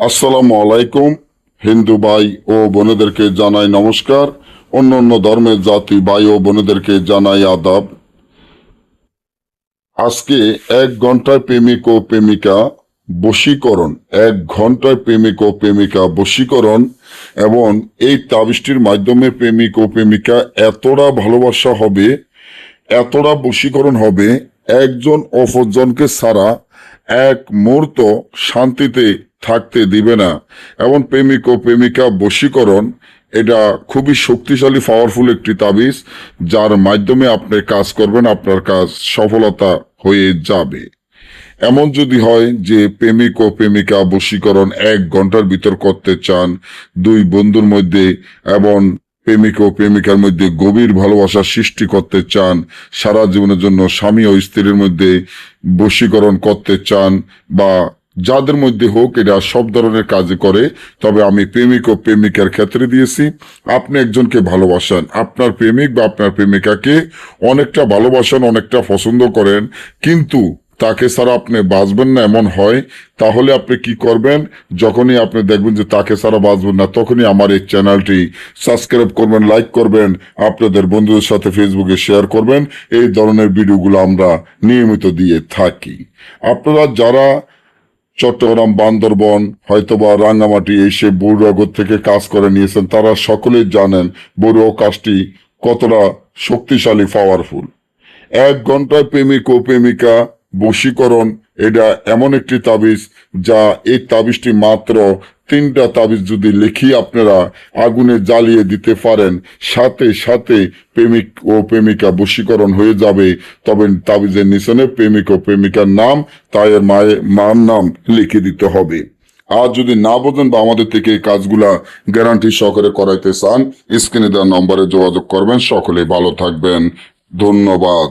আসসালামু আলাইকুম। হিন্দু ভাই ও বোনেদেরকে জানাই নমস্কার। অন্য অন্য ধর্মের জাতি ভাই ও বোনেদেরকে জানাই আদাব। আজকে 1 ঘন্টায় প্রেমিক ও প্রেমিকা বশীকরণ, 1 ঘন্টায় প্রেমিক ও প্রেমিকা বশীকরণ এবং এই তাবিজটির মাধ্যমে প্রেমিক ও প্রেমিকা এতটা ভালোবাসা হবে, এতটা বশীকরণ হবে, একজন অপরজনকে ছাড়া এক মুহূর্ত শান্তিতে থাকতে দিবে না। এবং প্রেমিক ও প্রেমিকা বশীকরণ এটা খুবই শক্তিশালী পাওয়ারফুল একটি তাবিজ, যার মাধ্যমে আপনি কাজ করবেন, আপনার কাজ সফলতা হয়ে যাবে। এমন যদি হয় যে প্রেমিক ও প্রেমিকা বশীকরণ 1 ঘন্টার ভিতর করতে চান, দুই বন্ধুর মধ্যে এবং প্রেমিক ও প্রেমিকার মধ্যে গভীর ভালোবাসা সৃষ্টি করতে চান, সারা জীবনের জন্য স্বামী ও স্ত্রীর মধ্যে বশীকরণ করতে চান, বা যাদের মধ্যে হোক, এটা সব ধরনের কাজ করে। তবে আমি প্রেমিক ও প্রেমিকার ক্ষেত্রে দিয়েছি। আপনি একজনকে ভালোবাসেন, আপনার প্রেমিক বা আপনার প্রেমিকাকে অনেকটা ভালোবাসেন, অনেকটা পছন্দ করেন, কিন্তু তাকে ছাড়া আপনি বাঁচবেন না এমন হয়, তাহলে আপনি কি করবেন? যখনই আপনি দেখবেন যে তাকে ছাড়া বাঁচবেন না, তখনই আমার এই চ্যানেলটি সাবস্ক্রাইব করবেন, লাইক করবেন, আপনাদের বন্ধুদের সাথে ফেসবুকে শেয়ার করবেন। এই ধরনের ভিডিওগুলো আমরা নিয়মিত দিয়ে থাকি। আপনারা যারা চট্টগ্রাম, বান্দরবন, হয়তোবা রাঙ্গামাটি এসে বড়ুয়াগর থেকে কাজ করে নিয়েছেন, তারা সকলেই জানেন বড়ুয়া কাজটি কতটা শক্তিশালী, পাওয়ারফুল। 1 ঘন্টায় প্রেমিক ও প্রেমিকা বশীকরণ, এটা এমন একটি তাবিজ, যা এই তাবিজটি মাত্র 3টা তাবিজ যদি লিখি আপনারা আগুনে জ্বালিয়ে দিতে পারেন, সাথে সাথে প্রেমিক ও প্রেমিকা বশীকরণ হয়ে যাবে। তবে তাবিজের নিচনে প্রেমিক ও প্রেমিকার নাম, তাদের মার নাম লিখে দিতে হবে। আর যদি না বোঝেন বা আমাদের থেকে এই কাজগুলা গ্যারান্টি সহকারে করাইতে চান, স্ক্রিনে দেওয়া নম্বরে যোগাযোগ করবেন। সকলে ভালো থাকবেন। ধন্যবাদ।